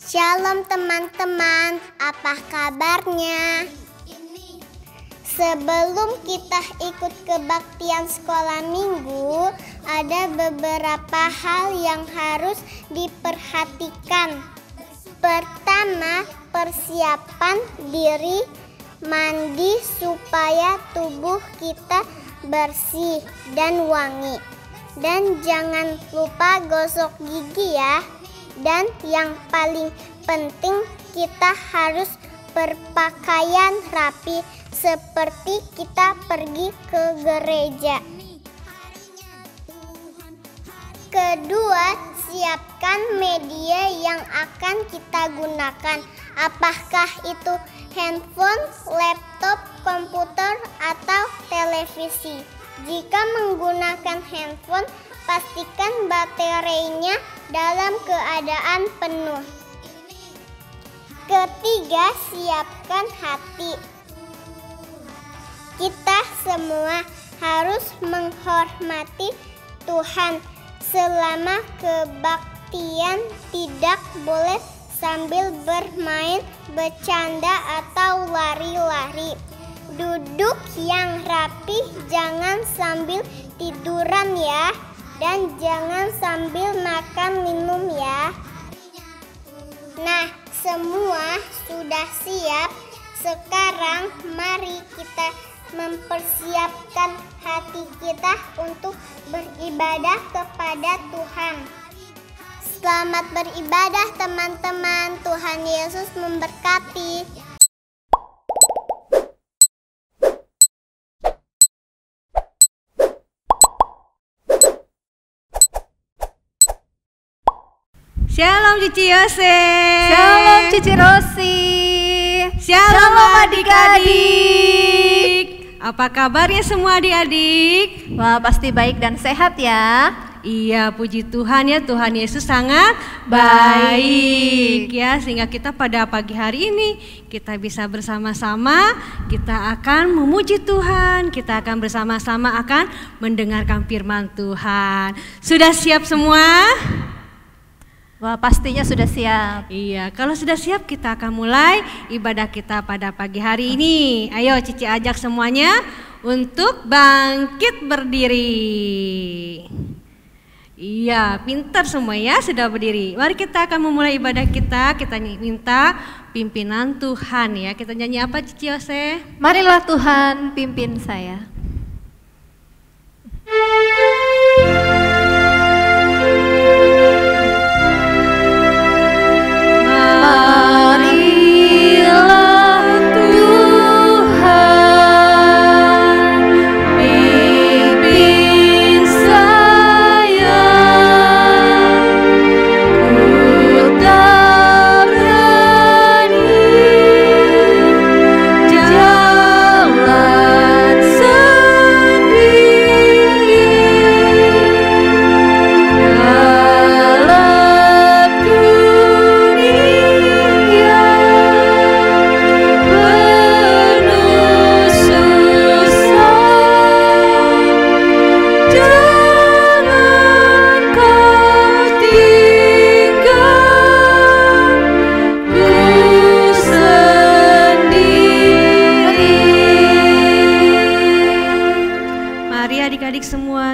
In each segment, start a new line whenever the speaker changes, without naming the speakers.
Shalom teman-teman, apa kabarnya? Sebelum kita ikut kebaktian sekolah minggu, ada beberapa hal yang harus diperhatikan. Pertama, persiapan diri, mandi supaya tubuh kita bersih dan wangi. Dan jangan lupa gosok gigi ya. Dan yang paling penting, kita harus berpakaian rapi seperti kita pergi ke gereja. Kedua, siapkan media yang akan kita gunakan. Apakah itu handphone, laptop, komputer, atau televisi? Jika menggunakan handphone, pastikan baterainya dalam keadaan penuh. Ketiga, siapkan hati. Kita semua harus menghormati Tuhan. Selama kebaktian tidak boleh sambil bermain, bercanda, atau lari-lari. Duduk yang rapi, jangan sambil tiduran ya. Dan jangan sambil makan minum ya. Nah, semua sudah siap. Sekarang mari kita mempersiapkan hati kita untuk beribadah kepada Tuhan. Selamat beribadah teman-teman. Tuhan Yesus memberkati.
Shalom Cici Yose.
Shalom Cici Rosi.
Shalom adik-adik. Apa kabarnya semua adik-adik?
Wah, pasti baik dan sehat ya.
Iya, puji Tuhan ya, Tuhan Yesus sangat baik ya, sehingga kita pada pagi hari ini kita bisa bersama-sama, kita akan memuji Tuhan, kita akan bersama-sama akan mendengarkan firman Tuhan. Sudah siap semua?
Wah, pastinya sudah siap.
Iya, kalau sudah siap kita akan mulai ibadah kita pada pagi hari ini. Ayo Cici ajak semuanya untuk bangkit berdiri. Iya, pintar semua ya, sudah berdiri. Mari kita akan memulai ibadah kita. Kita minta pimpinan Tuhan ya. Kita nyanyi apa Cici Yose?
Marilah Tuhan pimpin saya.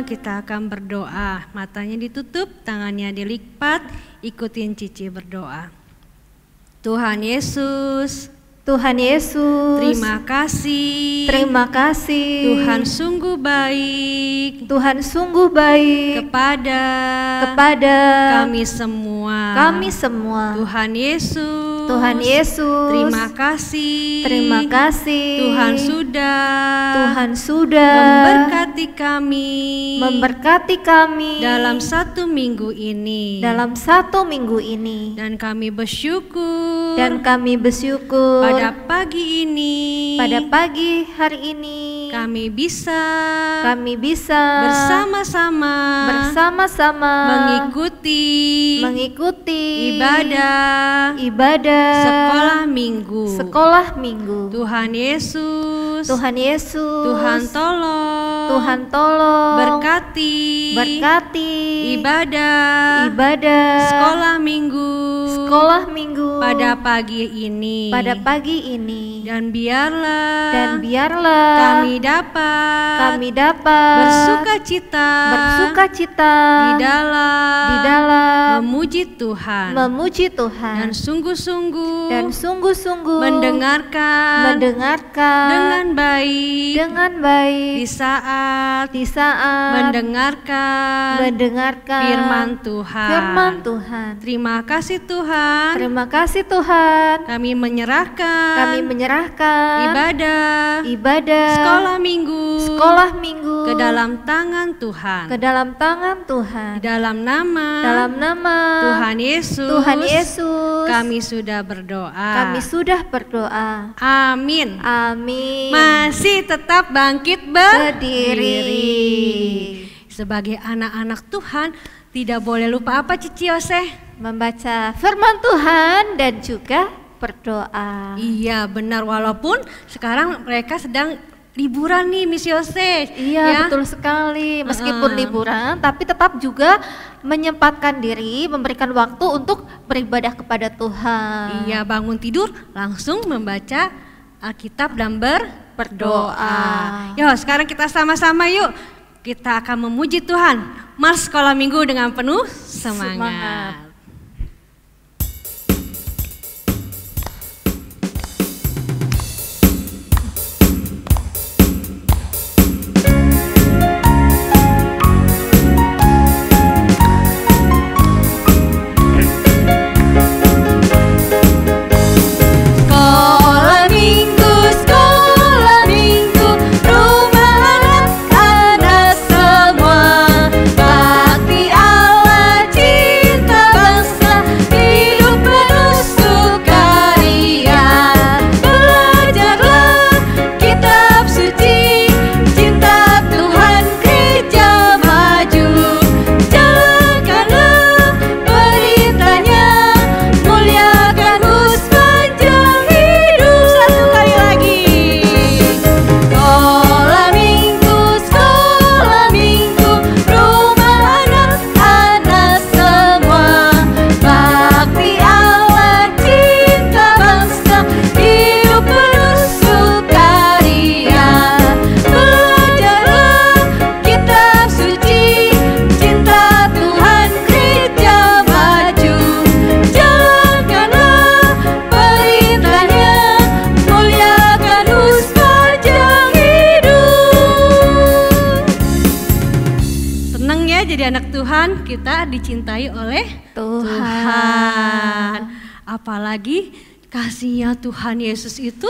Kita akan berdoa, matanya ditutup, tangannya dilipat, ikutin Cici berdoa. Tuhan Yesus, terima kasih.
Terima kasih.
Tuhan sungguh baik.
Tuhan sungguh baik
kepada kami semua. Tuhan Yesus. Terima kasih.
Terima kasih.
Tuhan sudah memberkati kami dalam satu minggu ini. Dan kami bersyukur
pada pagi
ini
hari ini
kami bisa bersama-sama mengikuti ibadah sekolah minggu. Tuhan Yesus Tuhan tolong berkati ibadah sekolah minggu pada pagi ini dan biarlah kami dapat bersuka cita di dalam memuji Tuhan dan sungguh-sungguh mendengarkan dengan baik di saat mendengarkan firman Tuhan. Terima kasih Tuhan. Kami menyerahkan ibadah sekolah minggu ke dalam tangan Tuhan. Di dalam nama Tuhan Yesus kami sudah berdoa. Amin. Masih tetap bangkit berdiri. Sebagai anak-anak Tuhan tidak boleh lupa apa Cici Yose?
Membaca firman Tuhan dan juga berdoa.
Iya benar, walaupun sekarang mereka sedang liburan nih Miss Yose.
Iya ya? Betul sekali, meskipun liburan tapi tetap juga menyempatkan diri, memberikan waktu untuk beribadah kepada Tuhan.
Iya, bangun tidur langsung membaca Alkitab dan berdoa. Yuk sekarang kita sama-sama yuk, kita akan memuji Tuhan. Mars sekolah minggu dengan penuh semangat. Kita dicintai oleh Tuhan. Apalagi kasihnya Tuhan Yesus itu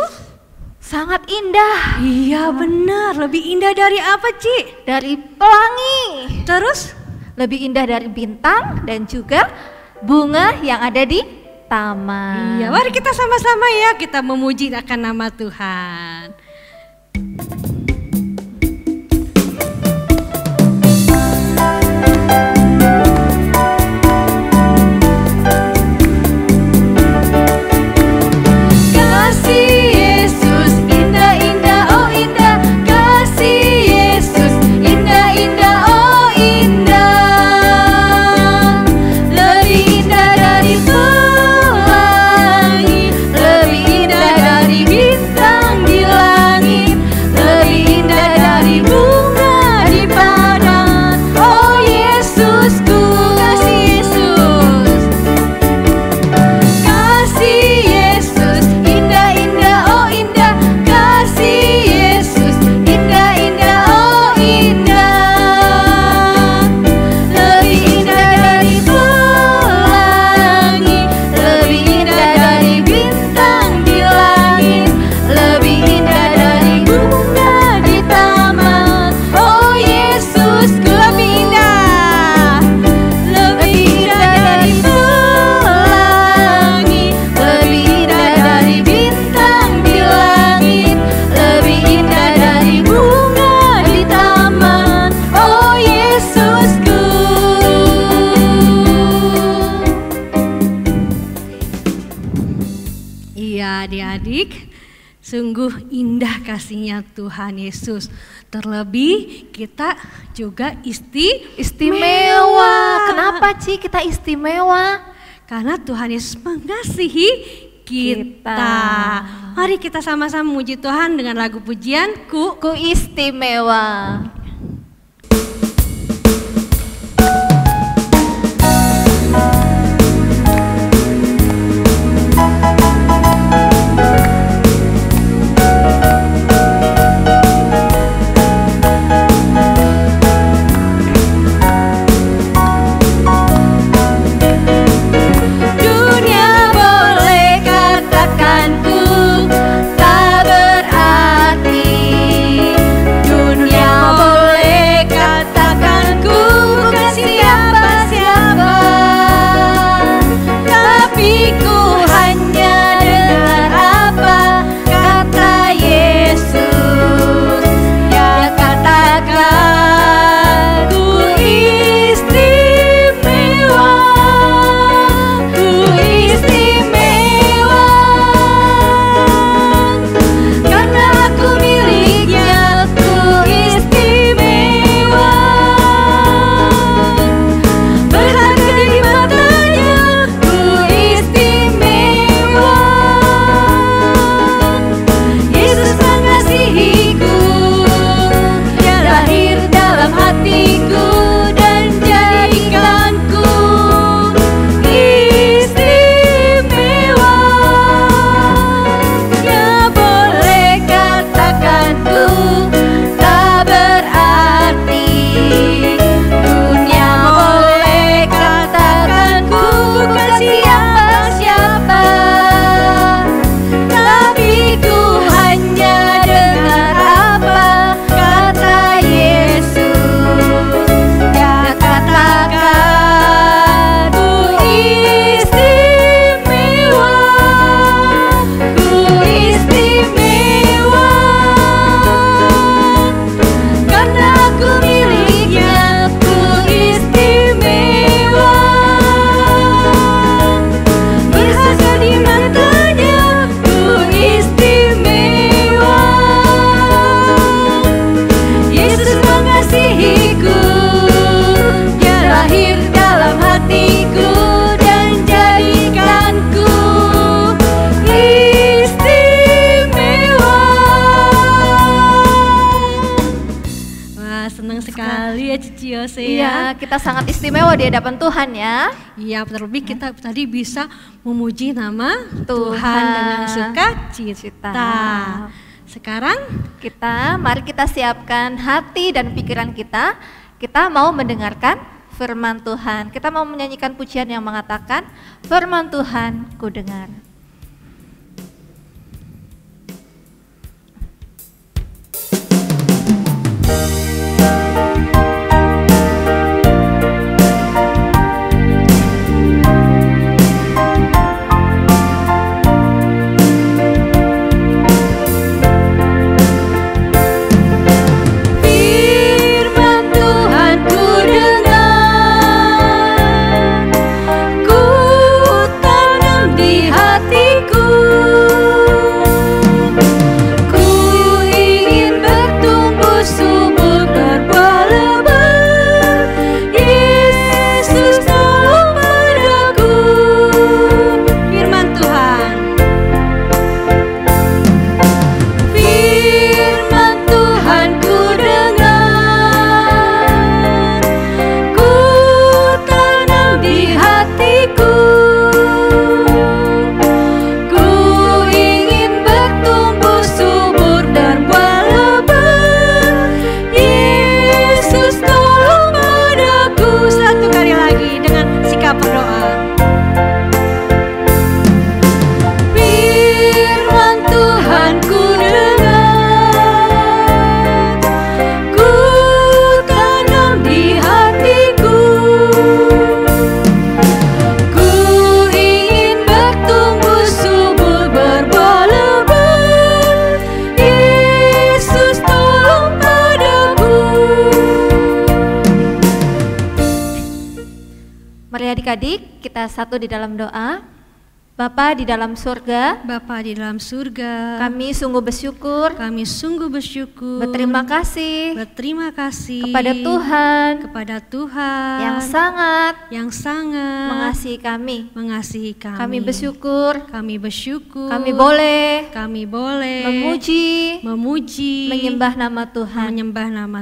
sangat indah.
Iya benar, lebih indah dari apa Ci?
Dari pelangi.
Terus?
Lebih indah dari bintang dan juga bunga yang ada di taman.
Iya, mari kita sama-sama ya, kita memuji akan nama Tuhan.
Lebih indah dari bintang di langit.
Sungguh indah kasihnya Tuhan Yesus. Terlebih kita juga
Istimewa. Kenapa Ci kita istimewa?
Karena Tuhan Yesus mengasihi kita. Mari kita sama-sama memuji Tuhan dengan lagu pujian Ku
Istimewa. Iya, kita sangat istimewa di hadapan Tuhan ya.
Iya, terlebih kita tadi bisa memuji nama Tuhan dengan sukacita. Sekarang
mari kita siapkan hati dan pikiran kita. Kita mau mendengarkan firman Tuhan. Kita mau menyanyikan pujian yang mengatakan, firman Tuhan ku dengar. Adik-adik, kita satu di dalam doa. Bapa di dalam surga,
Bapa di dalam surga,
kami sungguh bersyukur,
berterima kasih
kepada Tuhan yang sangat mengasihi kami. Kami bersyukur, kami boleh memuji, menyembah nama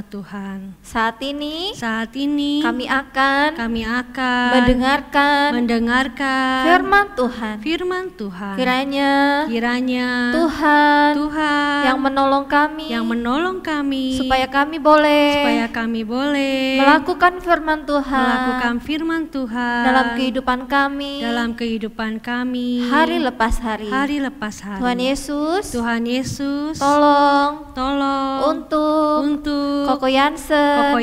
Tuhan. Saat ini kami akan mendengarkan firman Tuhan. Kiranya Tuhan yang menolong kami supaya kami boleh melakukan firman Tuhan dalam kehidupan kami hari lepas hari. Tuhan Yesus tolong untuk Koko Yansen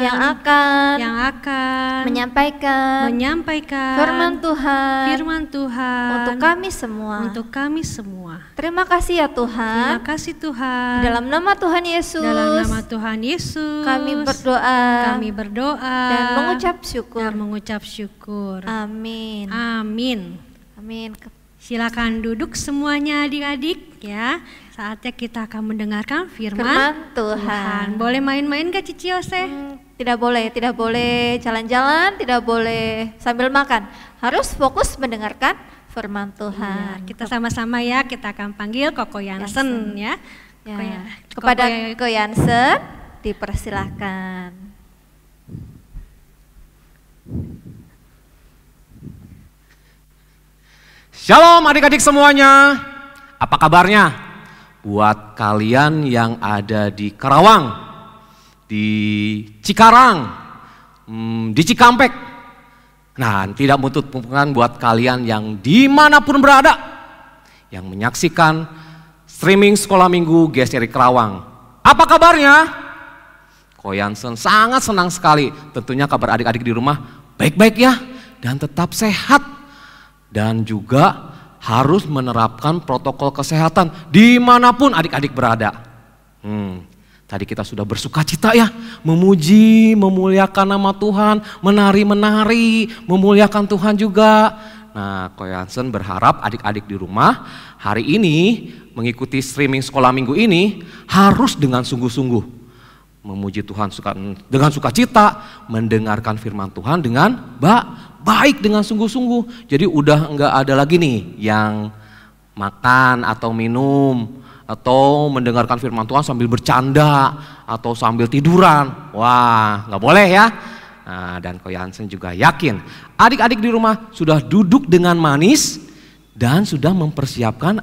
yang akan menyampaikan firman Tuhan untuk kami semua. Terima kasih ya Tuhan. Dalam nama Tuhan Yesus. Kami berdoa. Dan mengucap syukur. Amin.
Silakan duduk semuanya adik-adik ya. Saatnya kita akan mendengarkan firman Tuhan. Boleh main-main gak Cici Yose?
Tidak boleh jalan-jalan, tidak boleh sambil makan. Harus fokus mendengarkan firman Tuhan.
Iya, kita sama-sama ya, kita akan panggil Koko Yansen ya.
Kepada Koko Yansen dipersilahkan.
Shalom adik-adik semuanya, apa kabarnya? Buat kalian yang ada di Karawang, di Cikarang, di Cikampek. Nah, tidak menutup kemungkinan buat kalian yang dimanapun berada, yang menyaksikan streaming Sekolah Minggu GSRI Karawang. Apa kabarnya? Ko Yansen sangat senang sekali, tentunya kabar adik-adik di rumah baik-baik ya, dan tetap sehat. Dan juga harus menerapkan protokol kesehatan dimanapun adik-adik berada. Tadi kita sudah bersukacita ya, memuji, memuliakan nama Tuhan, menari-menari, memuliakan Tuhan juga. Nah, Ko Yansen berharap adik-adik di rumah hari ini mengikuti streaming Sekolah Minggu ini harus dengan sungguh-sungguh. Memuji Tuhan dengan sukacita, mendengarkan firman Tuhan dengan baik dengan sungguh-sungguh. Jadi udah enggak ada lagi nih yang makan atau minum atau mendengarkan firman Tuhan sambil bercanda atau sambil tiduran. Wah, nggak boleh ya. Nah, dan Ko Yansen juga yakin adik-adik di rumah sudah duduk dengan manis dan sudah mempersiapkan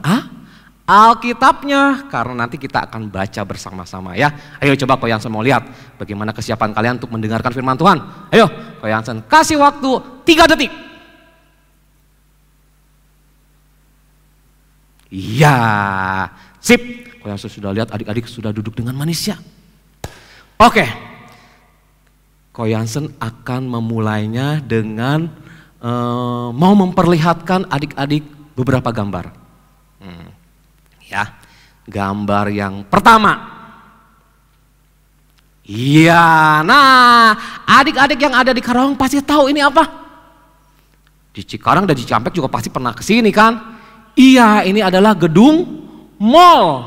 Alkitabnya, karena nanti kita akan baca bersama-sama ya. Ayo coba Ko Yansen mau lihat bagaimana kesiapan kalian untuk mendengarkan firman Tuhan. Ayo Ko Yansen kasih waktu 3 detik. Iya, sip. Ko Yansen sudah lihat adik-adik sudah duduk dengan manisnya. Oke, Ko Yansen akan memulainya dengan mau memperlihatkan adik-adik beberapa gambar. Ya, gambar yang pertama. Iya, nah adik-adik yang ada di Karawang pasti tahu ini apa. Di Cikarang dan di Cikampek juga pasti pernah kesini kan. Iya, ini adalah gedung mall.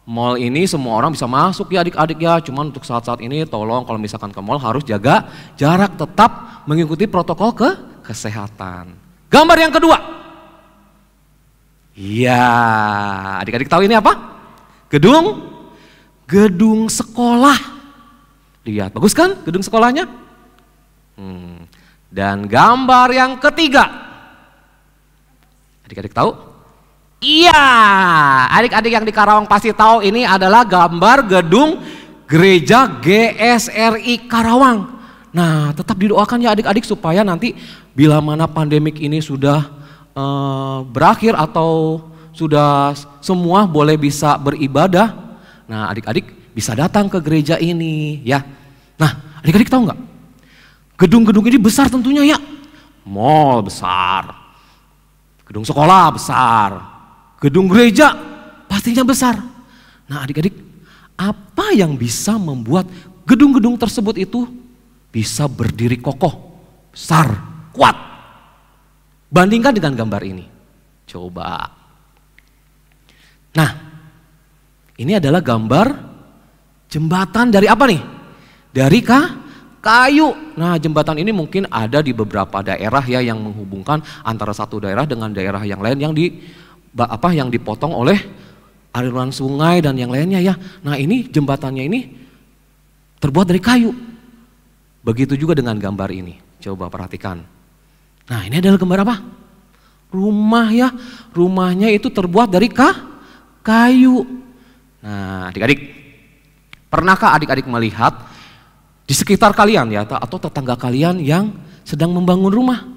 Mall ini semua orang bisa masuk ya adik-adik ya. Cuman untuk saat-saat ini tolong kalau misalkan ke mall harus jaga jarak, tetap mengikuti protokol kesehatan. Gambar yang kedua. Iya, adik-adik tahu ini apa? Gedung sekolah. Lihat, bagus kan gedung sekolahnya? Dan gambar yang ketiga. Adik-adik tahu? Iya, adik-adik yang di Karawang pasti tahu ini adalah gambar gedung gereja GSRI Karawang. Nah, tetap didoakan ya adik-adik supaya nanti bila mana pandemik ini sudah berakhir atau sudah semua boleh bisa beribadah. Nah, adik-adik bisa datang ke gereja ini ya. Nah, adik-adik tahu nggak? Gedung-gedung ini besar tentunya ya. Mall besar, gedung sekolah besar, gedung gereja pastinya besar. Nah, adik-adik, apa yang bisa membuat gedung-gedung tersebut itu bisa berdiri kokoh, besar, kuat? Bandingkan dengan gambar ini. Coba. Nah, ini adalah gambar jembatan dari apa nih? Dari kayu. Nah, jembatan ini mungkin ada di beberapa daerah ya yang menghubungkan antara satu daerah dengan daerah yang lain yang dipotong oleh aliran sungai dan yang lainnya ya. Nah, ini jembatannya ini terbuat dari kayu. Begitu juga dengan gambar ini. Coba perhatikan. Nah, ini adalah gambar apa? Rumah ya. Rumahnya itu terbuat dari kayu. Nah, adik-adik, pernahkah adik-adik melihat di sekitar kalian ya atau tetangga kalian yang sedang membangun rumah?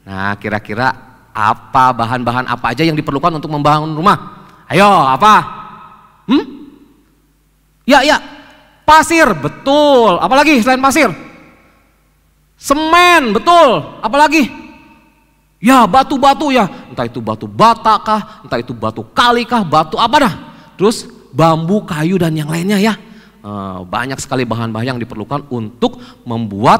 Nah, kira-kira apa bahan-bahan apa aja yang diperlukan untuk membangun rumah? Ayo, apa? Ya, pasir, betul. Apalagi selain pasir? Semen, betul. Apalagi? Ya, batu-batu ya. Entah itu batu bata kah, entah itu batu kali kah, batu apa dah. Terus bambu, kayu dan yang lainnya ya. Banyak sekali bahan-bahan yang diperlukan untuk membuat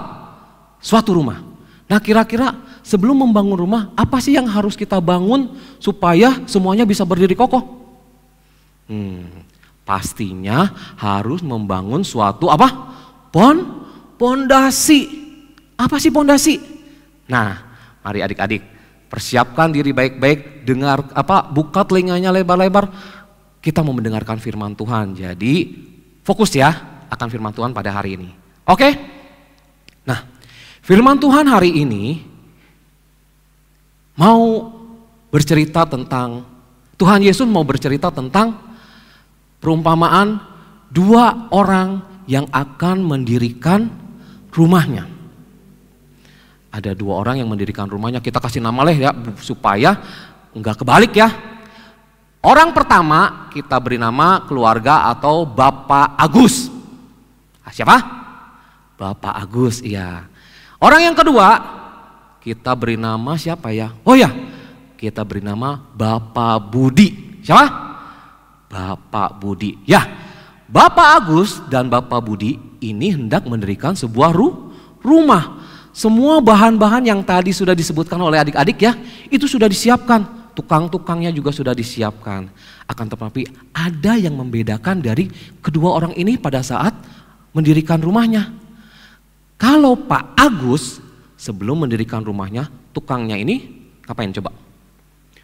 suatu rumah. Nah, kira-kira sebelum membangun rumah, apa sih yang harus kita bangun supaya semuanya bisa berdiri kokoh? Pastinya harus membangun suatu apa? Pondasi. Apa sih pondasi? Nah, mari adik-adik persiapkan diri baik-baik, buka telinganya lebar-lebar. Kita mau mendengarkan firman Tuhan. Jadi fokus ya akan firman Tuhan pada hari ini. Oke? Nah, firman Tuhan hari ini mau bercerita tentang, Tuhan Yesus mau bercerita tentang perumpamaan dua orang yang akan mendirikan rumahnya. Ada dua orang yang mendirikan rumahnya, kita kasih nama ya supaya enggak kebalik ya. Orang pertama kita beri nama keluarga atau Bapak Agus. Siapa? Bapak Agus, iya. Orang yang kedua kita beri nama siapa ya? Oh ya, kita beri nama Bapak Budi. Siapa? Bapak Budi. Ya, Bapak Agus dan Bapak Budi ini hendak mendirikan sebuah rumah. Semua bahan-bahan yang tadi sudah disebutkan oleh adik-adik ya, itu sudah disiapkan. Tukang-tukangnya juga sudah disiapkan. Akan tetapi ada yang membedakan dari kedua orang ini pada saat mendirikan rumahnya. Kalau Pak Agus sebelum mendirikan rumahnya, tukangnya ini ngapain coba?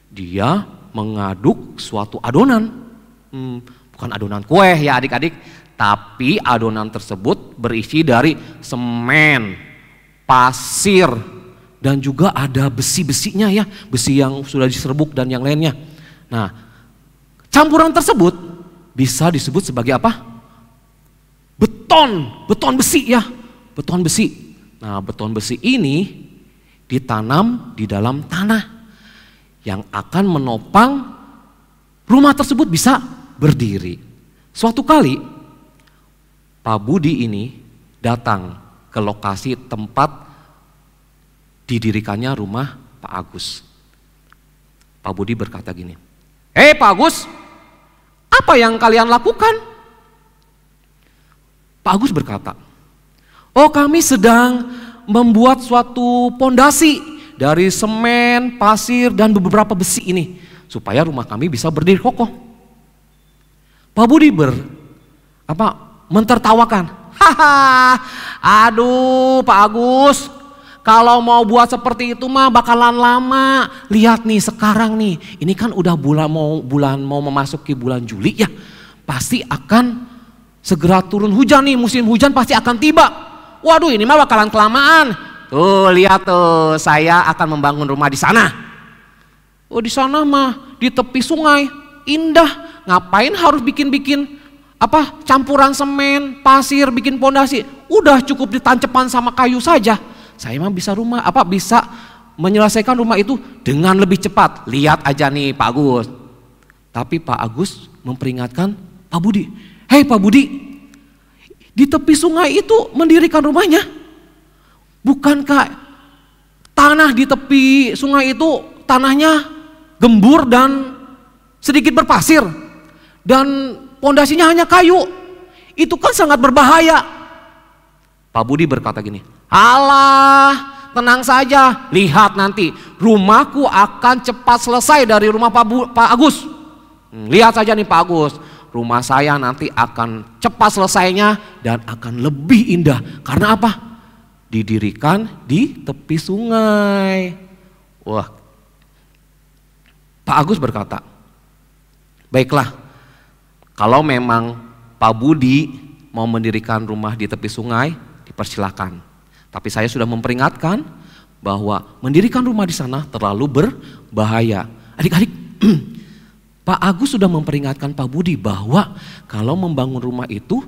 Dia mengaduk suatu adonan. Bukan adonan kue ya adik-adik, tapi adonan tersebut berisi dari semen, pasir, dan juga ada besi-besinya ya, besi yang sudah diserbuk dan yang lainnya. Nah, campuran tersebut bisa disebut sebagai apa? Beton besi ya, beton besi. Nah, beton besi ini ditanam di dalam tanah yang akan menopang rumah tersebut bisa berdiri. Suatu kali Pak Budi ini datang ke lokasi tempat didirikannya rumah Pak Agus. Pak Budi berkata gini, Pak Agus, apa yang kalian lakukan? Pak Agus berkata, oh kami sedang membuat suatu pondasi dari semen, pasir, dan beberapa besi ini supaya rumah kami bisa berdiri kokoh. Pak Budi mentertawakan. Aduh Pak Agus, kalau mau buat seperti itu mah bakalan lama. Lihat nih sekarang nih, ini kan udah mau memasuki bulan Juli ya. Pasti akan segera turun hujan nih, musim hujan pasti akan tiba. Waduh, ini mah bakalan kelamaan. Tuh lihat tuh, saya akan membangun rumah di sana. Oh di sana mah di tepi sungai, indah. Ngapain harus bikin campuran semen, pasir, bikin pondasi? Udah cukup ditancepan sama kayu saja. Saya mah bisa menyelesaikan rumah itu dengan lebih cepat. Lihat aja nih Pak Agus. Tapi Pak Agus memperingatkan Pak Budi. Hei Pak Budi, di tepi sungai itu mendirikan rumahnya. Bukankah tanah di tepi sungai itu tanahnya gembur dan sedikit berpasir? Dan pondasinya hanya kayu. Itu kan sangat berbahaya. Pak Budi berkata gini, alah, tenang saja. Lihat nanti, rumahku akan cepat selesai dari rumah Pak Agus. Lihat saja nih Pak Agus, rumah saya nanti akan cepat selesainya dan akan lebih indah. Karena apa? Didirikan di tepi sungai. Wah, Pak Agus berkata, baiklah, kalau memang Pak Budi mau mendirikan rumah di tepi sungai, dipersilakan. Tapi saya sudah memperingatkan bahwa mendirikan rumah di sana terlalu berbahaya. Adik-adik, Pak Agus sudah memperingatkan Pak Budi bahwa kalau membangun rumah itu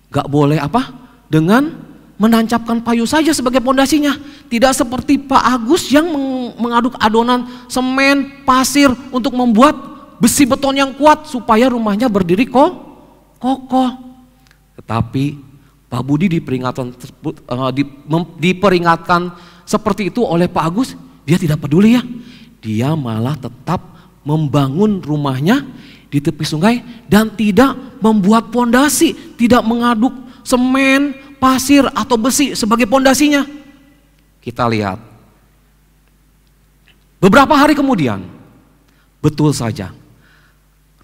gak boleh apa? Dengan menancapkan kayu saja sebagai pondasinya. Tidak seperti Pak Agus yang mengaduk adonan semen, pasir untuk membuat besi beton yang kuat supaya rumahnya berdiri kokoh. Tetapi Pak Budi diperingatkan seperti itu oleh Pak Agus, dia tidak peduli ya. Dia malah tetap membangun rumahnya di tepi sungai dan tidak membuat pondasi, tidak mengaduk semen, pasir atau besi sebagai pondasinya. Kita lihat. Beberapa hari kemudian, betul saja,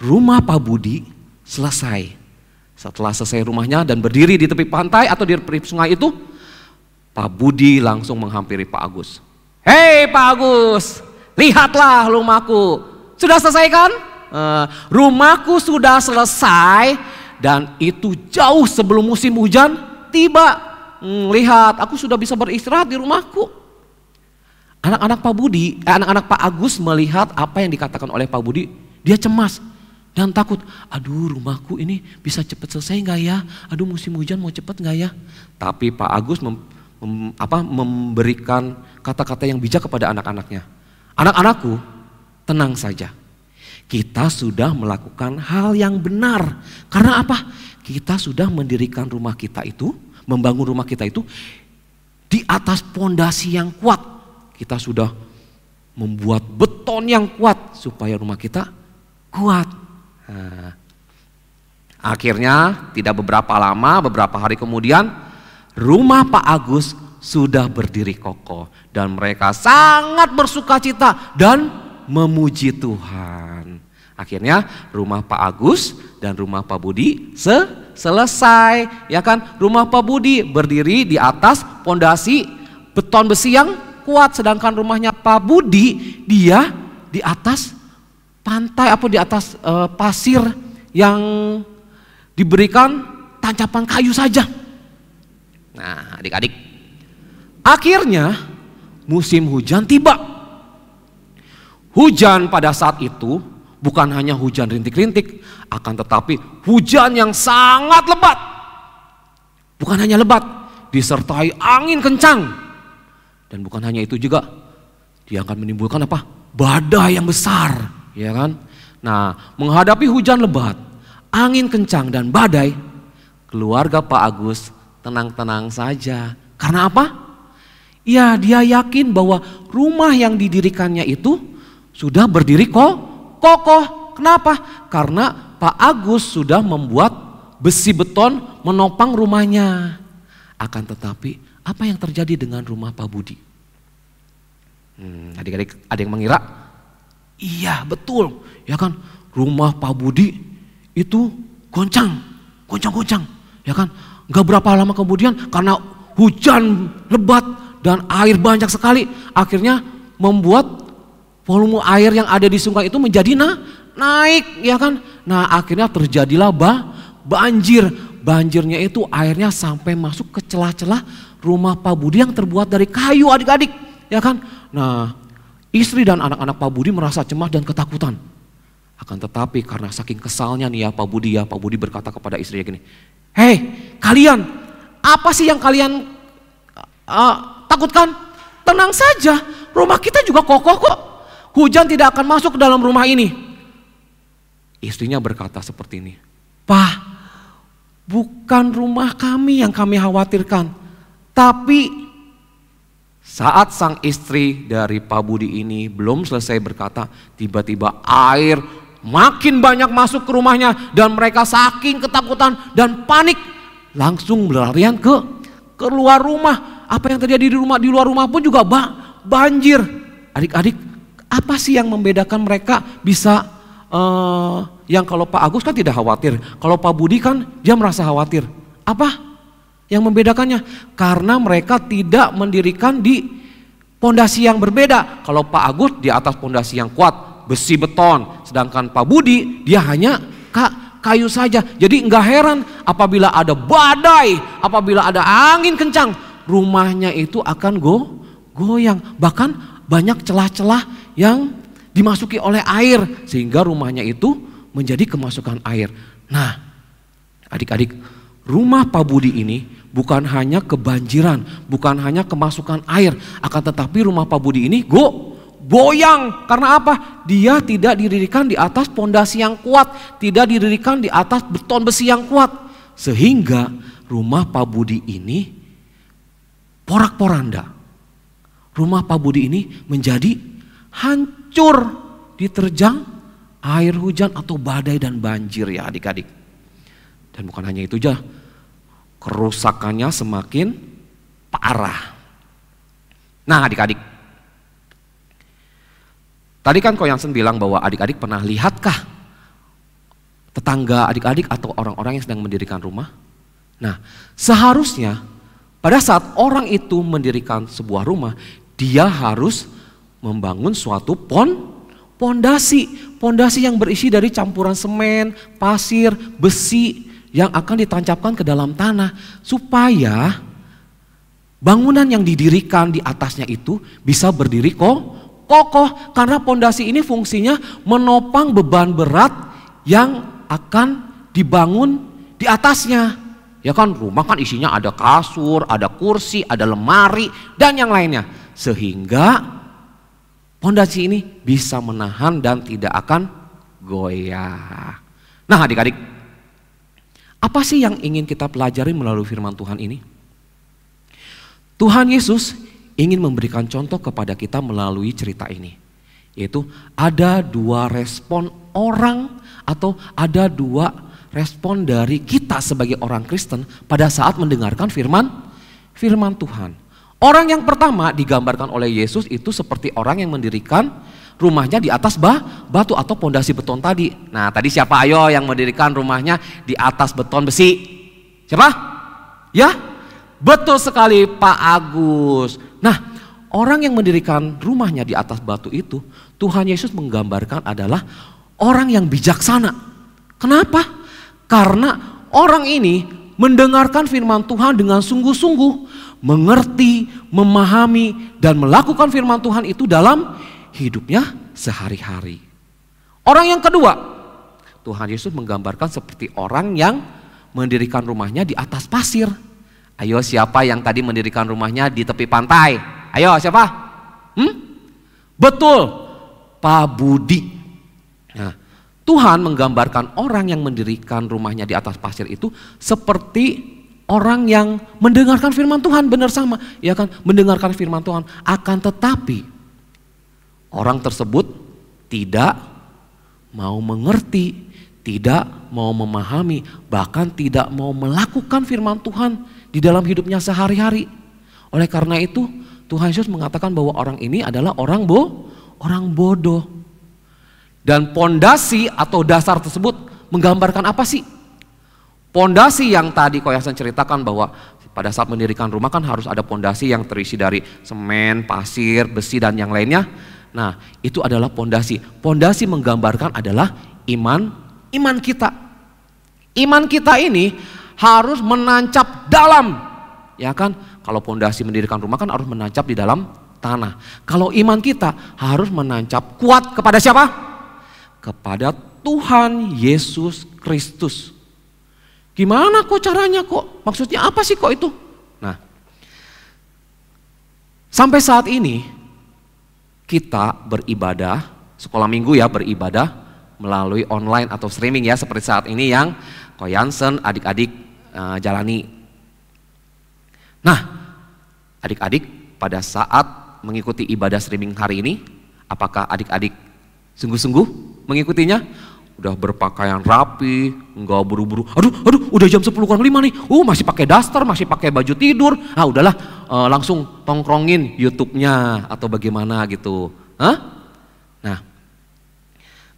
rumah Pak Budi selesai. Setelah selesai rumahnya dan berdiri di tepi pantai atau di tepi sungai itu, Pak Budi langsung menghampiri Pak Agus. Hei Pak Agus, lihatlah rumahku. Sudah selesai kan? Rumahku sudah selesai dan itu jauh sebelum musim hujan tiba. Lihat, aku sudah bisa beristirahat di rumahku. Anak-anak Pak Agus melihat apa yang dikatakan oleh Pak Budi, dia cemas. Dan takut, aduh rumahku ini bisa cepat selesai nggak ya? Aduh musim hujan mau cepat nggak ya? Tapi Pak Agus memberikan kata-kata yang bijak kepada anak-anaknya. Anak-anakku, tenang saja. Kita sudah melakukan hal yang benar. Karena apa? Kita sudah mendirikan rumah kita itu, membangun rumah kita itu di atas pondasi yang kuat. Kita sudah membuat beton yang kuat supaya rumah kita kuat. Nah, akhirnya tidak beberapa hari kemudian rumah Pak Agus sudah berdiri kokoh dan mereka sangat bersukacita dan memuji Tuhan. Akhirnya rumah Pak Agus dan rumah Pak Budi selesai, ya kan? Rumah Pak Budi berdiri di atas pondasi beton besi yang kuat, sedangkan rumahnya Pak Budi dia di atas pantai apa di atas pasir yang diberikan tancapan kayu saja. Nah, adik-adik, akhirnya musim hujan tiba. Hujan pada saat itu bukan hanya hujan rintik-rintik, akan tetapi hujan yang sangat lebat. Bukan hanya lebat, disertai angin kencang. Dan bukan hanya itu juga, dia akan menimbulkan apa? Badai yang besar. Ya kan? Nah, menghadapi hujan lebat, angin kencang dan badai, keluarga Pak Agus tenang-tenang saja. Karena apa? Ya, dia yakin bahwa rumah yang didirikannya itu sudah berdiri kokoh. Kenapa? Karena Pak Agus sudah membuat besi beton menopang rumahnya. Akan tetapi, apa yang terjadi dengan rumah Pak Budi? Adik-adik, ada yang mengira? Iya betul, ya kan, rumah Pak Budi itu goncang, ya kan. Gak berapa lama kemudian karena hujan lebat dan air banyak sekali, akhirnya membuat volume air yang ada di sungai itu menjadi naik, ya kan. Nah akhirnya terjadilah banjir. Banjirnya itu airnya sampai masuk ke celah-celah rumah Pak Budi yang terbuat dari kayu, adik-adik, ya kan. Nah, istri dan anak-anak Pak Budi merasa cemas dan ketakutan. Akan tetapi karena saking kesalnya nih ya Pak Budi berkata kepada istrinya gini, hei kalian, apa sih yang kalian takutkan? Tenang saja, rumah kita juga kokoh kok. Hujan tidak akan masuk ke dalam rumah ini. Istrinya berkata seperti ini, Pak, bukan rumah kami yang kami khawatirkan, tapi saat sang istri dari Pak Budi ini belum selesai berkata, tiba-tiba air makin banyak masuk ke rumahnya dan mereka saking ketakutan dan panik langsung berlarian ke keluar rumah. apa yang terjadi di luar rumah pun juga banjir. Adik-adik, apa sih yang membedakan mereka bisa yang kalau Pak Agus kan tidak khawatir, kalau Pak Budi kan dia merasa khawatir. Apa yang membedakannya? Karena mereka tidak mendirikan di pondasi yang berbeda. Kalau Pak Agus di atas pondasi yang kuat, besi beton, sedangkan Pak Budi dia hanya kayu saja. Jadi enggak heran apabila ada badai, apabila ada angin kencang, rumahnya itu akan goyang. Bahkan banyak celah-celah yang dimasuki oleh air sehingga rumahnya itu menjadi kemasukan air. Nah, adik-adik, rumah Pak Budi ini bukan hanya kebanjiran, bukan hanya kemasukan air, akan tetapi rumah Pak Budi ini goyang. Karena apa? Dia tidak didirikan di atas pondasi yang kuat, tidak didirikan di atas beton besi yang kuat. Sehingga rumah Pak Budi ini porak-poranda. Rumah Pak Budi ini menjadi hancur diterjang air hujan atau badai dan banjir ya adik-adik. Dan bukan hanya itu aja, kerusakannya semakin parah. Nah adik-adik, tadi kan Ko Yansen bilang bahwa adik-adik pernah lihatkah tetangga adik-adik atau orang-orang yang sedang mendirikan rumah? Nah seharusnya pada saat orang itu mendirikan sebuah rumah, dia harus membangun suatu pondasi yang berisi dari campuran semen, pasir, besi yang akan ditancapkan ke dalam tanah supaya bangunan yang didirikan di atasnya itu bisa berdiri kokoh, karena pondasi ini fungsinya menopang beban berat yang akan dibangun di atasnya. Ya kan, rumah kan isinya ada kasur, ada kursi, ada lemari dan yang lainnya, sehingga pondasi ini bisa menahan dan tidak akan goyah. Nah adik-adik, apa sih yang ingin kita pelajari melalui firman Tuhan ini? Tuhan Yesus ingin memberikan contoh kepada kita melalui cerita ini. Yaitu ada dua respon orang atau ada dua respon dari kita sebagai orang Kristen pada saat mendengarkan firman Tuhan. Orang yang pertama digambarkan oleh Yesus itu seperti orang yang mendirikan rumahnya di atas batu atau pondasi beton tadi. Nah tadi siapa ayo yang mendirikan rumahnya di atas beton besi? Siapa? Ya betul sekali Pak Agus. Nah orang yang mendirikan rumahnya di atas batu itu Tuhan Yesus menggambarkan adalah orang yang bijaksana. Kenapa? Karena orang ini mendengarkan firman Tuhan dengan sungguh-sungguh, mengerti, memahami dan melakukan firman Tuhan itu dalam hidupnya sehari-hari. Orang yang kedua, Tuhan Yesus menggambarkan seperti orang yang mendirikan rumahnya di atas pasir. Ayo siapa yang tadi mendirikan rumahnya di tepi pantai? Ayo siapa? Betul, Pak Budi. Nah, Tuhan menggambarkan orang yang mendirikan rumahnya di atas pasir itu seperti orang yang mendengarkan firman Tuhan, benar sama, ya kan? Mendengarkan firman Tuhan, akan tetapi orang tersebut tidak mau mengerti, tidak mau memahami, bahkan tidak mau melakukan firman Tuhan di dalam hidupnya sehari-hari. Oleh karena itu, Tuhan Yesus mengatakan bahwa orang ini adalah orang bodoh. Dan pondasi atau dasar tersebut menggambarkan apa sih? Pondasi yang tadi Ko Yansen ceritakan bahwa pada saat mendirikan rumah kan harus ada pondasi yang terisi dari semen, pasir, besi dan yang lainnya. Nah, itu adalah pondasi. Pondasi menggambarkan adalah iman kita. Iman kita ini harus menancap dalam. Ya kan? Kalau pondasi mendirikan rumah kan harus menancap di dalam tanah. Kalau iman kita harus menancap kuat kepada siapa? Kepada Tuhan Yesus Kristus. Gimana kok caranya kok? Maksudnya apa sih kok itu? Nah, sampai saat ini kita beribadah, sekolah minggu ya beribadah melalui online atau streaming ya seperti saat ini yang Ko Yansen adik-adik jalani. Nah, adik-adik pada saat mengikuti ibadah streaming hari ini, apakah adik-adik sungguh-sungguh mengikutinya? Udah berpakaian rapi, enggak buru-buru. Aduh, udah jam 10:05 nih. Masih pakai daster, masih pakai baju tidur. Udahlah, langsung tongkrongin YouTube-nya atau bagaimana gitu. Nah,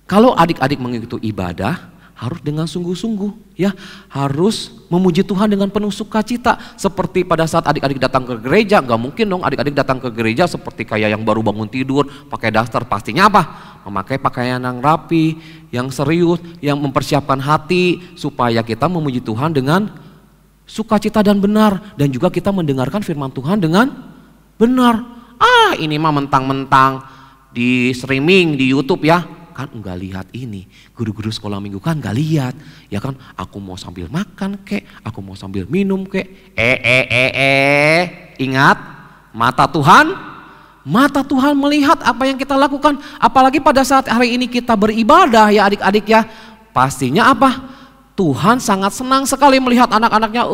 kalau adik-adik mengikuti ibadah harus dengan sungguh-sungguh ya, harus memuji Tuhan dengan penuh sukacita. Seperti pada saat adik-adik datang ke gereja, gak mungkin dong adik-adik datang ke gereja seperti kayak yang baru bangun tidur, pakai daster. Pastinya apa? Memakai pakaian yang rapi, yang serius, yang mempersiapkan hati supaya kita memuji Tuhan dengan sukacita dan benar, dan juga kita mendengarkan firman Tuhan dengan benar. Ini mah mentang-mentang di streaming di YouTube ya, kan enggak lihat ini. Guru-guru sekolah minggu kan enggak lihat, ya kan? Aku mau sambil makan kek, aku mau sambil minum kek. Ingat, mata Tuhan melihat apa yang kita lakukan. Apalagi pada saat hari ini kita beribadah ya adik-adik ya. Pastinya apa? Tuhan sangat senang sekali melihat anak-anaknya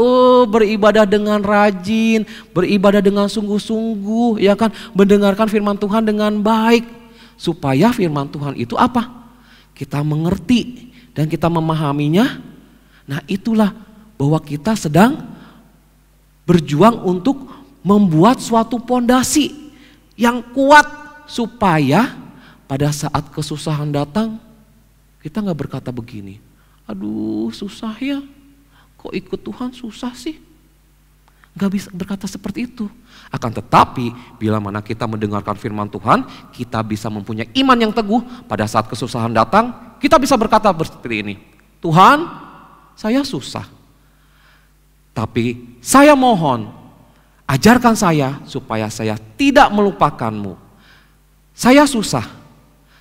beribadah dengan rajin, beribadah dengan sungguh-sungguh, ya kan, mendengarkan firman Tuhan dengan baik, supaya firman Tuhan itu apa? Kita mengerti dan kita memahaminya. Nah, itulah bahwa kita sedang berjuang untuk membuat suatu pondasi yang kuat supaya pada saat kesusahan datang kita nggak berkata begini, aduh susah ya, kok ikut Tuhan susah sih. Gak bisa berkata seperti itu. Akan tetapi bila mana kita mendengarkan firman Tuhan, kita bisa mempunyai iman yang teguh. Pada saat kesusahan datang, kita bisa berkata seperti ini, Tuhan saya susah, tapi saya mohon ajarkan saya supaya saya tidak melupakanmu. Saya susah,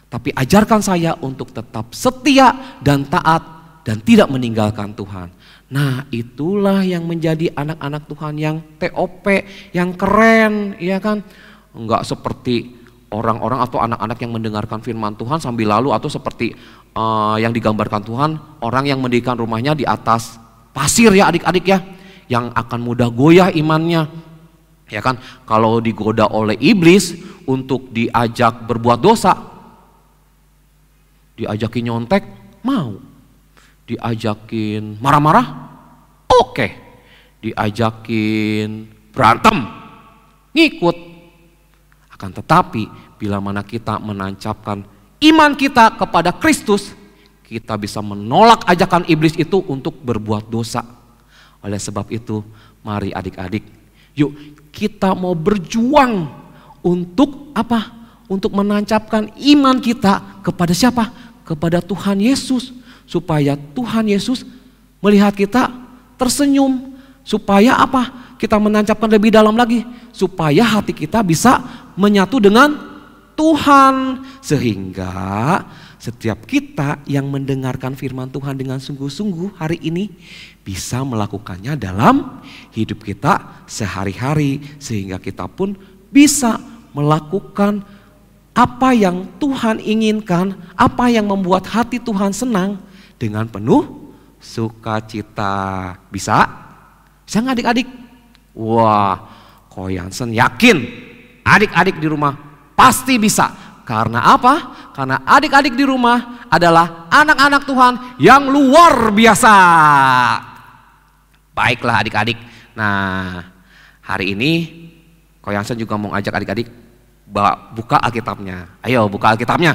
tapi ajarkan saya untuk tetap setia dan taat dan tidak meninggalkan Tuhan. Nah, itulah yang menjadi anak-anak Tuhan yang TOP, yang keren, ya kan? Enggak seperti orang-orang atau anak-anak yang mendengarkan firman Tuhan sambil lalu, atau seperti yang digambarkan Tuhan, orang yang mendirikan rumahnya di atas pasir ya adik-adik ya, yang akan mudah goyah imannya. Ya kan? Kalau digoda oleh iblis untuk diajak berbuat dosa, diajakin nyontek, mau. Diajakin marah-marah, oke. Diajakin berantem, ngikut. Akan tetapi bila mana kita menancapkan iman kita kepada Kristus, kita bisa menolak ajakan iblis itu untuk berbuat dosa. Oleh sebab itu, mari adik-adik, yuk kita mau berjuang untuk apa? Untuk menancapkan iman kita kepada siapa? Kepada Tuhan Yesus. Supaya Tuhan Yesus melihat kita tersenyum. Supaya apa? Kita menancapkan lebih dalam lagi. Supaya hati kita bisa menyatu dengan Tuhan. Sehingga setiap kita yang mendengarkan firman Tuhan dengan sungguh-sungguh hari ini bisa melakukannya dalam hidup kita sehari-hari. Sehingga kita pun bisa melakukan apa yang Tuhan inginkan, apa yang membuat hati Tuhan senang, dengan penuh sukacita. Bisa? Bisa nggak adik-adik? Wah, Ko Yansen yakin adik-adik di rumah pasti bisa. Karena apa? Karena adik-adik di rumah adalah anak-anak Tuhan yang luar biasa. Baiklah adik-adik. Nah, hari ini Ko Yansen juga mau ajak adik-adik buka Alkitabnya. Ayo buka Alkitabnya.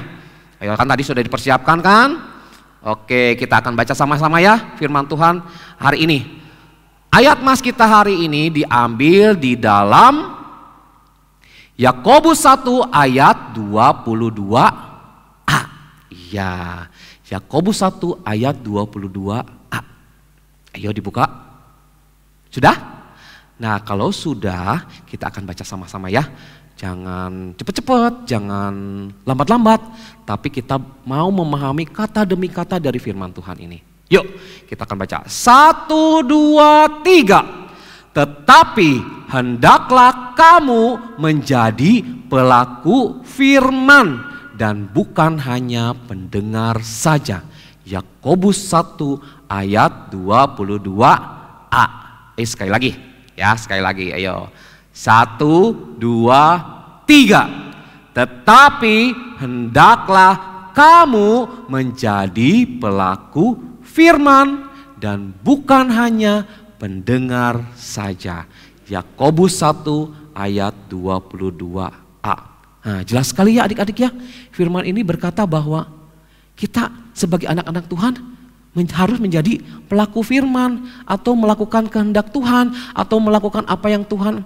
Ayo, kan tadi sudah dipersiapkan kan? Oke, kita akan baca sama-sama ya firman Tuhan hari ini. Ayat mas kita hari ini diambil di dalam Yakobus 1 ayat 22a. Iya, Yakobus 1 ayat 22a. Ayo dibuka. Sudah? Nah, kalau sudah, kita akan baca sama-sama ya. Jangan cepat-cepat, jangan lambat-lambat, tapi kita mau memahami kata demi kata dari firman Tuhan ini. Yuk, kita akan baca. 1, 2, 3. Tetapi hendaklah kamu menjadi pelaku firman dan bukan hanya pendengar saja. Yakobus 1 ayat 22a. Sekali lagi, ya sekali lagi, ayo. 1, 2, 3. Tetapi hendaklah kamu menjadi pelaku firman dan bukan hanya pendengar saja. Yakobus 1 ayat 22a. Nah, jelas sekali ya adik-adik ya. Firman ini berkata bahwa kita sebagai anak-anak Tuhan harus menjadi pelaku firman atau melakukan kehendak Tuhan atau melakukan apa yang Tuhan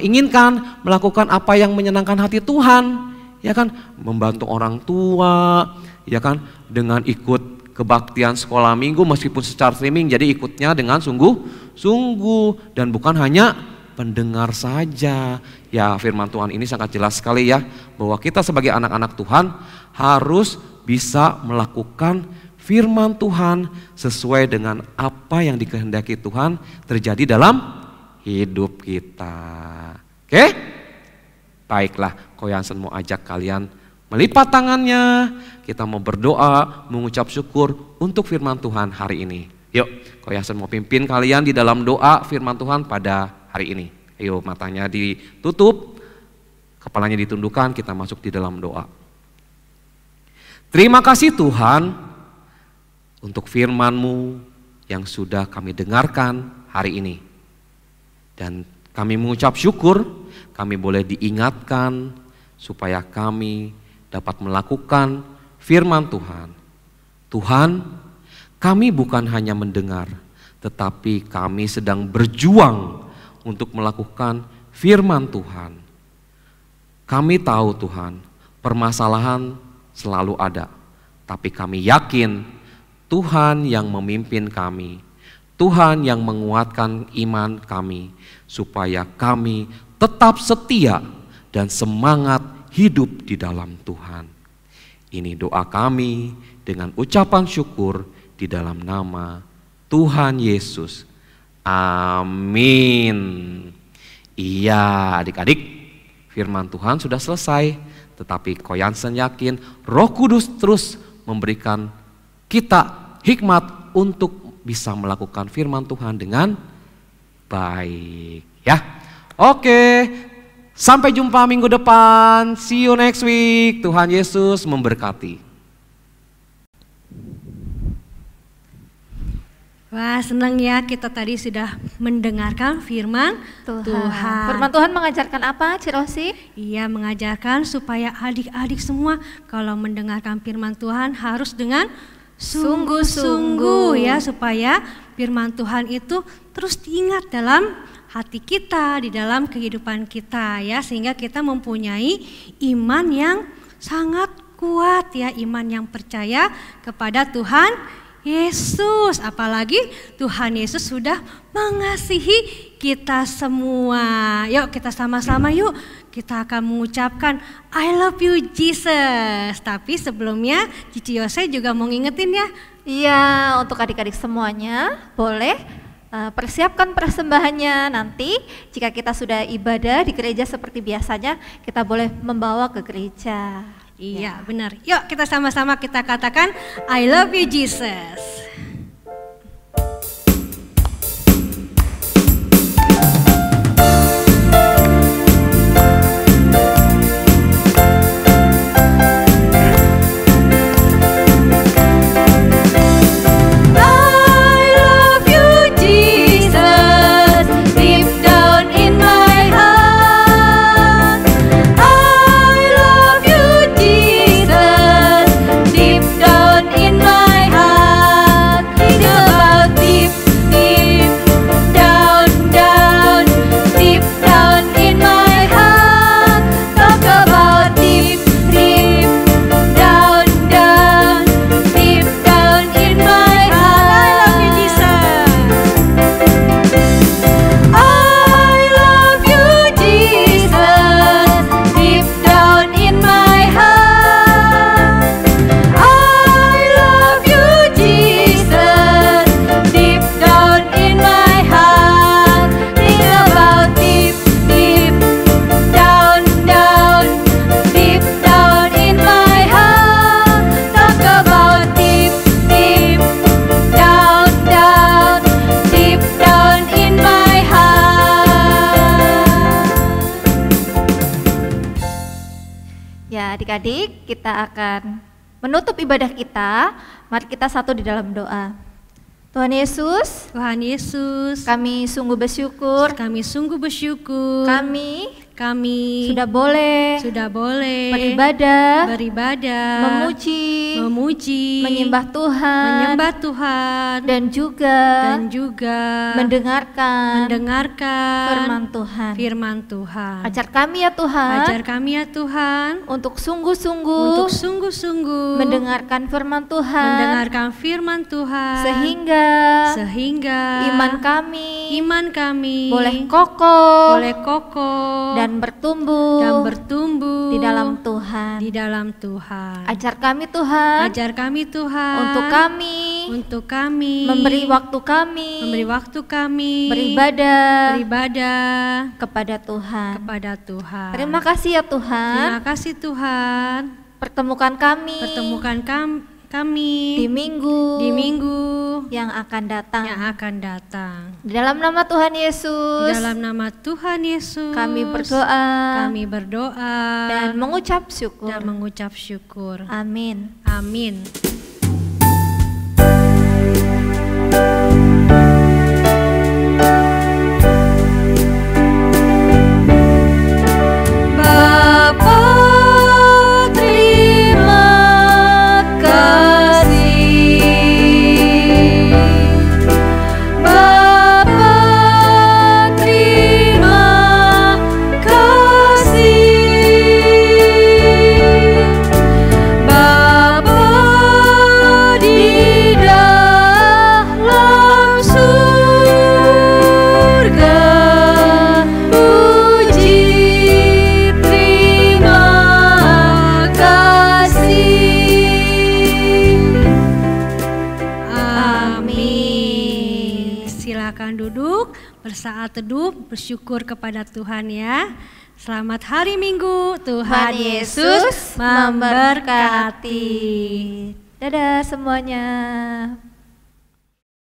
inginkan, melakukan apa yang menyenangkan hati Tuhan, ya kan? Membantu orang tua, ya kan? Dengan ikut kebaktian sekolah minggu meskipun secara streaming, jadi ikutnya dengan sungguh-sungguh dan bukan hanya pendengar saja. Ya, firman Tuhan ini sangat jelas sekali ya, bahwa kita sebagai anak-anak Tuhan harus bisa melakukan firman Tuhan sesuai dengan apa yang dikehendaki Tuhan terjadi dalam hidup kita. Oke? Baiklah, Koyansen mau ajak kalian melipat tangannya. Kita mau berdoa, mengucap syukur untuk firman Tuhan hari ini. Yuk, Koyansen mau pimpin kalian di dalam doa firman Tuhan pada hari ini. Ayo, matanya ditutup, kepalanya ditundukkan, kita masuk di dalam doa. Terima kasih Tuhan untuk firman-Mu yang sudah kami dengarkan hari ini. Dan kami mengucap syukur, kami boleh diingatkan supaya kami dapat melakukan firman Tuhan. Tuhan, kami bukan hanya mendengar, tetapi kami sedang berjuang untuk melakukan firman Tuhan. Kami tahu Tuhan, permasalahan selalu ada, tapi kami yakin Tuhan yang memimpin kami, Tuhan yang menguatkan iman kami, supaya kami tetap setia dan semangat hidup di dalam Tuhan. Ini doa kami dengan ucapan syukur di dalam nama Tuhan Yesus. Amin. Iya adik-adik, firman Tuhan sudah selesai, tetapi Koyansen yakin Roh Kudus terus memberikan kita hikmat untuk bisa melakukan firman Tuhan dengan baik ya. Oke, sampai jumpa minggu depan. See you next week. Tuhan Yesus memberkati.
Wah, senang ya kita tadi sudah mendengarkan firman Tuhan.
Firman Tuhan mengajarkan apa, Cirosi?
Iya, mengajarkan supaya adik-adik semua kalau mendengarkan firman Tuhan harus dengan sungguh-sungguh ya, supaya firman Tuhan itu terus diingat dalam hati kita, di dalam kehidupan kita ya, sehingga kita mempunyai iman yang sangat kuat ya, iman yang percaya kepada Tuhan Yesus. Apalagi Tuhan Yesus sudah mengasihi kita semua. Yuk kita sama-sama yuk, kita akan mengucapkan I love you Jesus. Tapi sebelumnya Cici Yose juga mau ngingetin ya.
Iya, untuk adik-adik semuanya boleh persiapkan persembahannya. Nanti jika kita sudah ibadah di gereja seperti biasanya, kita boleh membawa ke gereja.
Iya, benar. Yuk kita sama-sama kita katakan I love you Jesus.
Adik-adik, kita akan menutup ibadah kita. Mari kita satu di dalam doa. Tuhan Yesus,
Tuhan Yesus,
kami sungguh bersyukur
kami sungguh bersyukur
kami
sudah boleh
beribadah,
memuji,
menyembah Tuhan, dan juga mendengarkan firman Tuhan. Ajar kami ya Tuhan, untuk sungguh-sungguh mendengarkan firman Tuhan, sehingga iman kami boleh kokoh dan bertumbuh di dalam Tuhan. Ajar kami Tuhan, untuk kami memberi waktu kami beribadah kepada Tuhan. Terima kasih ya Tuhan. Pertemukan kami di minggu yang akan datang. Di dalam nama Tuhan Yesus, kami berdoa dan mengucap syukur. Amin.
Bersaat teduh, bersyukur kepada Tuhan ya. Selamat hari Minggu, Tuhan Yesus memberkati.
Dadah semuanya.